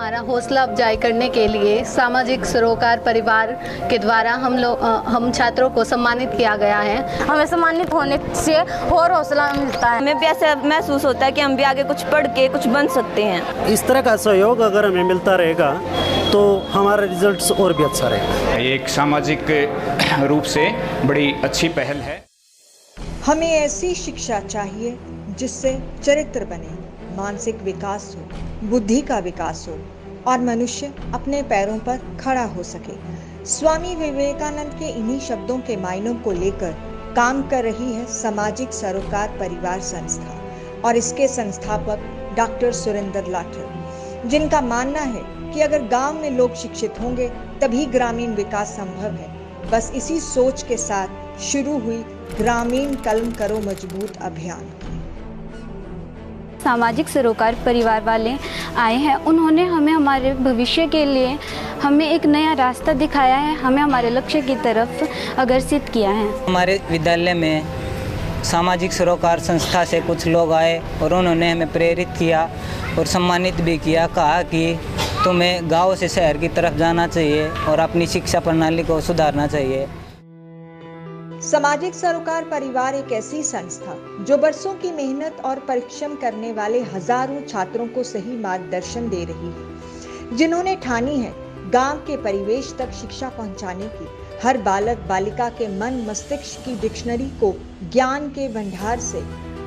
हमारा हौसला अफजाई करने के लिए सामाजिक सरोकार परिवार के द्वारा हम छात्रों को सम्मानित किया गया है। हमें सम्मानित होने से और हौसला मिलता है। हमें भी ऐसा महसूस होता है कि हम भी आगे कुछ पढ़ के कुछ बन सकते हैं। इस तरह का सहयोग अगर हमें मिलता रहेगा तो हमारा रिजल्ट्स और भी अच्छा रहेगा। ये एक सामाजिक रूप से बड़ी अच्छी पहल है। हमें ऐसी शिक्षा चाहिए जिससे चरित्र बने, मानसिक विकास हो, बुद्धि का विकास हो और मनुष्य अपने पैरों पर खड़ा हो सके। स्वामी विवेकानंद के इन्हीं शब्दों के मायनों को लेकर काम कर रही है सामाजिक सरोकार परिवार संस्था और इसके संस्थापक डॉक्टर सुरेंद्र लाठर, जिनका मानना है कि अगर गांव में लोग शिक्षित होंगे तभी ग्रामीण विकास संभव है। बस इसी सोच के साथ शुरू हुई ग्रामीण कलम करो मजबूत अभियान। सामाजिक सरोकार परिवार वाले आए हैं, उन्होंने हमें हमारे भविष्य के लिए हमें एक नया रास्ता दिखाया है, हमें हमारे लक्ष्य की तरफ अग्रसित किया है। हमारे विद्यालय में सामाजिक सरोकार संस्था से कुछ लोग आए और उन्होंने हमें प्रेरित किया और सम्मानित भी किया। कहा कि तुम्हें गांव से शहर की तरफ जाना चाहिए और अपनी शिक्षा प्रणाली को सुधारना चाहिए। सामाजिक सरोकार परिवार एक ऐसी संस्था जो बरसों की मेहनत और परिश्रम करने वाले हजारों छात्रों को सही मार्गदर्शन दे रही है, जिन्होंने ठानी है गांव के परिवेश तक शिक्षा पहुंचाने की, हर बालक बालिका के मन मस्तिष्क की डिक्शनरी को ज्ञान के भंडार से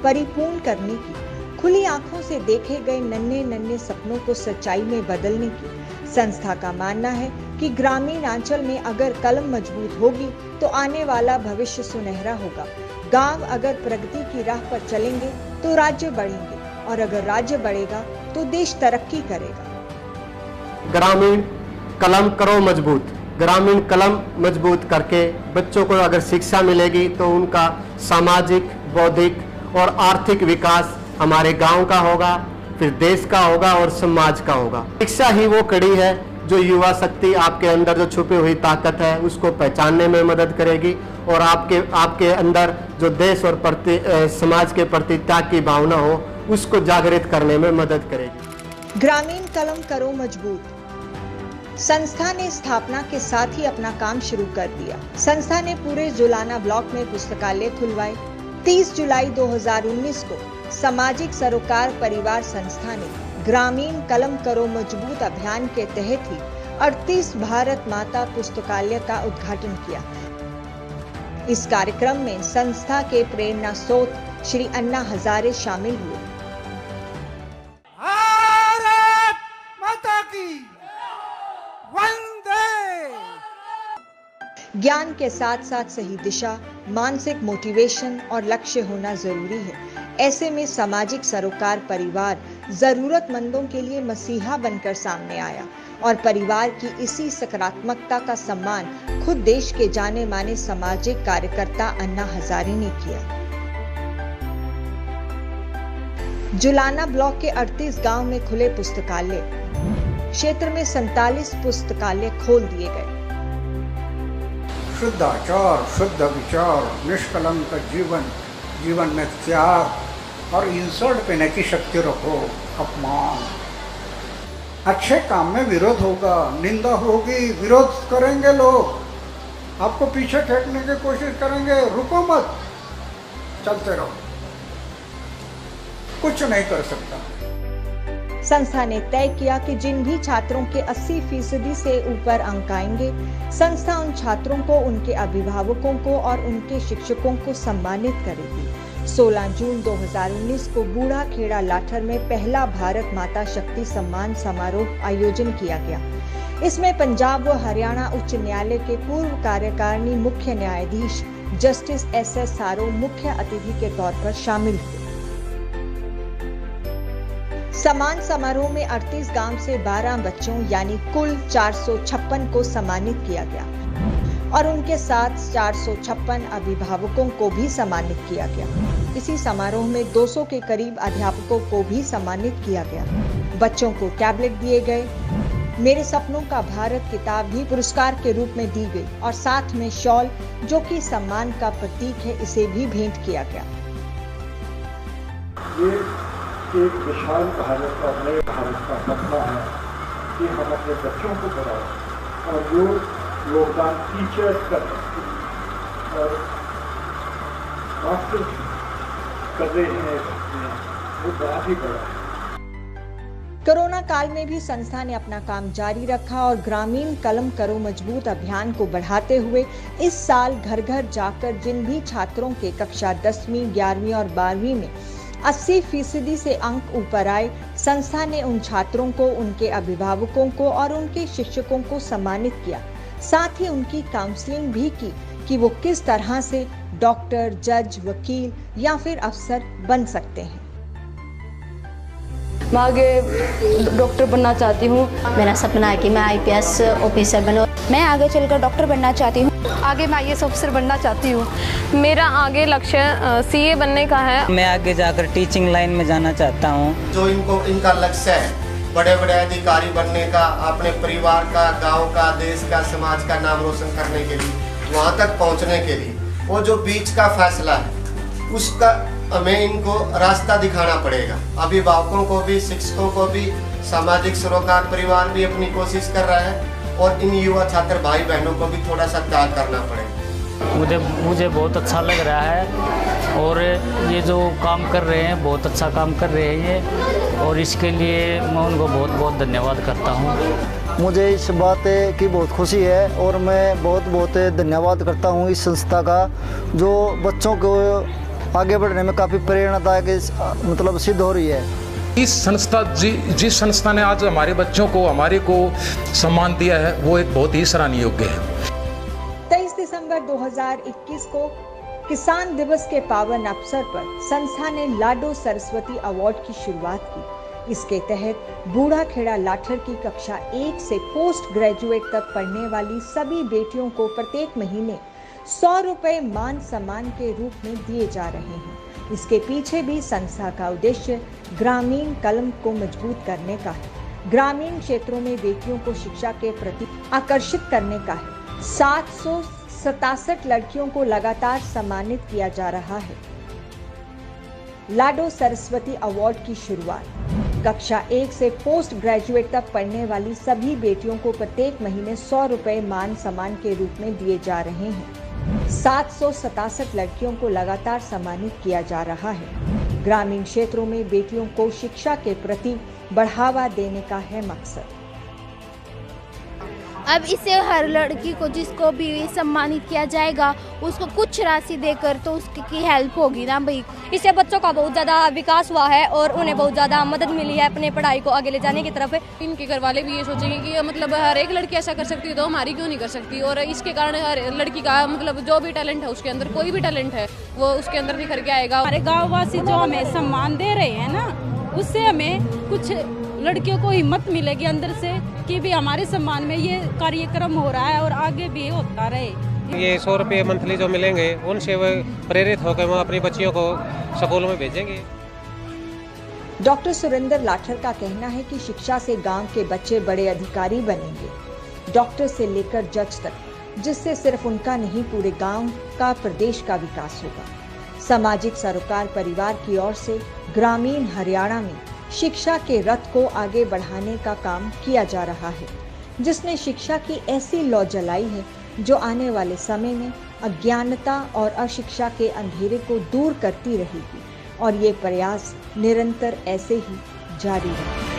परिपूर्ण करने की, खुली आंखों से देखे गए नन्हे नन्हे सपनों को सच्चाई में बदलने की। संस्था का मानना है कि ग्रामीण अंचल में अगर कलम मजबूत होगी तो आने वाला भविष्य सुनहरा होगा। गांव अगर प्रगति की राह पर चलेंगे तो राज्य बढ़ेंगे और अगर राज्य बढ़ेगा तो देश तरक्की करेगा। ग्रामीण कलम करो मजबूत। ग्रामीण कलम मजबूत करके बच्चों को अगर शिक्षा मिलेगी तो उनका सामाजिक, बौद्धिक और आर्थिक विकास हमारे गांव का होगा, फिर देश का होगा और समाज का होगा। शिक्षा ही वो कड़ी है जो युवा शक्ति, आपके अंदर जो छुपी हुई ताकत है उसको पहचानने में मदद करेगी और आपके अंदर जो देश और समाज के प्रति त्याग की भावना हो उसको जागृत करने में मदद करेगी। ग्रामीण कलम करो मजबूत संस्था ने स्थापना के साथ ही अपना काम शुरू कर दिया। संस्था ने पूरे जुलाना ब्लॉक में पुस्तकालय खुलवाए। 30 जुलाई 2019 को सामाजिक सरोकार परिवार संस्था ने ग्रामीण कलम करो मजबूत अभियान के तहत ही 38 भारत माता पुस्तकालय का उद्घाटन किया। इस कार्यक्रम में संस्था के प्रेरणा स्रोत श्री अन्ना हजारे शामिल हुए। भारत माता की वंदे। ज्ञान के साथ साथ सही दिशा, मानसिक मोटिवेशन और लक्ष्य होना जरूरी है। ऐसे में सामाजिक सरोकार परिवार जरूरतमंदों के लिए मसीहा बनकर सामने आया और परिवार की इसी सकारात्मकता का सम्मान खुद देश के जाने माने सामाजिक कार्यकर्ता अन्ना हजारे ने किया। जुलाना ब्लॉक के 38 गांव में खुले पुस्तकालय, क्षेत्र में 47 पुस्तकालय खोल दिए गए। शुद्ध आचार, शुद्ध विचार, निष्कलंक जीवन, जीवन में त्याग और इंसल्ट पीने की शक्ति रखो। अपमान, अच्छे काम में विरोध होगा, निंदा होगी, विरोध करेंगे लोग, आपको पीछे फेंकने की कोशिश करेंगे, रुको मत, चलते रहो, कुछ नहीं कर सकता। संस्था ने तय किया कि जिन भी छात्रों के 80% से ऊपर अंक आएंगे, संस्था उन छात्रों को, उनके अभिभावकों को और उनके शिक्षकों को सम्मानित करेगी। 16 जून 2019 को बूढ़ा खेड़ा लाठर में पहला भारत माता शक्ति सम्मान समारोह आयोजन किया गया। इसमें पंजाब व हरियाणा उच्च न्यायालय के पूर्व कार्यकारिणी मुख्य न्यायाधीश जस्टिस SS सारो मुख्य अतिथि के तौर पर शामिल हुए। सम्मान समारोह में 38 गांव से 12 बच्चों यानी कुल 456 को सम्मानित किया गया और उनके साथ 456 अभिभावकों को भी सम्मानित किया गया। इसी समारोह में 200 के करीब अध्यापकों को भी सम्मानित किया गया। बच्चों को टैबलेट दिए गए। मेरे सपनों का भारत किताब भी पुरस्कार के रूप में दी गई और साथ में शॉल, जो कि सम्मान का प्रतीक है, इसे भी भेंट किया गया। ये एक विशाल भारत और नए भारत का सपना है कि हम अपने बच्चों को पढ़ाएं और जो योगदान टीचर्स कर सकते हैं और मास्टर कर रहे हैं वो बहुत ही बड़ा है। कोरोना काल में भी संस्था ने अपना काम जारी रखा और ग्रामीण कलम करो मजबूत अभियान को बढ़ाते हुए इस साल घर घर जाकर जिन भी छात्रों के कक्षा 10वीं, 11वीं और 12वीं में 80% से अंक ऊपर आए, संस्था ने उन छात्रों को, उनके अभिभावकों को और उनके शिक्षकों को सम्मानित किया। साथ ही उनकी काउंसलिंग भी की कि वो किस तरह से डॉक्टर, जज, वकील या फिर अफसर बन सकते हैं। मैं आगे डॉक्टर बनना चाहती हूँ। मेरा सपना है कि मैं IPS ऑफिसर बनूं। मैं आगे चलकर डॉक्टर बनना चाहती हूँ। आगे मैं IAS ऑफिसर बनना चाहती हूँ। मेरा आगे लक्ष्य CA बनने का है। मैं आगे जाकर टीचिंग लाइन में जाना चाहता हूँ। जो इनका लक्ष्य है बड़े बड़े अधिकारी बनने का, अपने परिवार का, गांव का, देश का, समाज का नाम रोशन करने के लिए, वहाँ तक पहुँचने के लिए वो जो बीच का फैसला है उसका हमें इनको रास्ता दिखाना पड़ेगा। अभिभावकों को भी, शिक्षकों को भी, सामाजिक सरोकार परिवार भी अपनी कोशिश कर रहा है और इन युवा छात्र भाई बहनों को भी थोड़ा सा त्याग करना पड़ेगा। मुझे बहुत अच्छा लग रहा है और ये जो काम कर रहे हैं बहुत अच्छा काम कर रहे हैं ये, और इसके लिए मैं उनको बहुत बहुत धन्यवाद करता हूँ। मुझे इस बात की बहुत खुशी है और मैं बहुत बहुत धन्यवाद करता हूँ इस संस्था का, जो बच्चों को आगे बढ़ने में काफ़ी प्रेरणादायक मतलब सिद्ध हो रही है। जिस संस्था ने आज हमारे बच्चों को, हमारे को सम्मान दिया है वो एक बहुत ही सराहनीय योग्य है। 23 दिसंबर 2021 को किसान दिवस के पावन अवसर पर संस्था ने लाडो सरस्वती अवार्ड की शुरुआत की। इसके तहत बूढ़ाखेड़ा लाठर की कक्षा 1 से पोस्ट ग्रेजुएट तक पढ़ने वाली सभी बेटियों को प्रत्येक महीने 100 रुपए मान सम्मान के रूप में दिए जा रहे हैं। इसके पीछे भी संस्था का उद्देश्य ग्रामीण कलम को मजबूत करने का है। ग्रामीण क्षेत्रों में बेटियों को शिक्षा के प्रति आकर्षित करने का है। 767 लड़कियों को लगातार सम्मानित किया जा रहा है। लाडो सरस्वती अवार्ड की शुरुआत कक्षा 1 से पोस्ट ग्रेजुएट तक पढ़ने वाली सभी बेटियों को प्रत्येक महीने 100 रुपए मान सम्मान के रूप में दिए जा रहे हैं। 767 लड़कियों को लगातार सम्मानित किया जा रहा है। ग्रामीण क्षेत्रों में बेटियों को शिक्षा के प्रति बढ़ावा देने का है मकसद। अब इससे हर लड़की को जिसको भी सम्मानित किया जाएगा उसको कुछ राशि देकर तो उसकी हेल्प होगी ना भाई। इससे बच्चों का बहुत ज़्यादा विकास हुआ है और उन्हें बहुत ज़्यादा मदद मिली है अपने पढ़ाई को आगे ले जाने की तरफ। इनके घर वाले भी ये सोचेंगे कि मतलब हर एक लड़की ऐसा कर सकती है तो हमारी क्यों नहीं कर सकती, और इसके कारण हर लड़की का मतलब जो भी टैलेंट है उसके अंदर, कोई भी टैलेंट है वो उसके अंदर निखर के आएगा। हमारे गाँव वासी जो हमें सम्मान दे रहे हैं ना, उससे हमें कुछ लड़कियों को हिम्मत मिलेगी अंदर से कि भी हमारे सम्मान में ये कार्यक्रम हो रहा है और आगे भी होता रहे। ये 100 रुपये मंथली जो मिलेंगे उनसे वो प्रेरित होकर वो अपनी बच्चियों को स्कूलों में भेजेंगे। डॉक्टर सुरेंद्र लाठर का कहना है कि शिक्षा से गांव के बच्चे बड़े अधिकारी बनेंगे, डॉक्टर से लेकर जज तक, जिससे सिर्फ उनका नहीं पूरे गांव का, प्रदेश का विकास होगा। सामाजिक सरोकार परिवार की ओर से ग्रामीण हरियाणा में शिक्षा के रथ को आगे बढ़ाने का काम किया जा रहा है, जिसने शिक्षा की ऐसी लौ जलाई है जो आने वाले समय में अज्ञानता और अशिक्षा के अंधेरे को दूर करती रहेगी और ये प्रयास निरंतर ऐसे ही जारी रहेगा।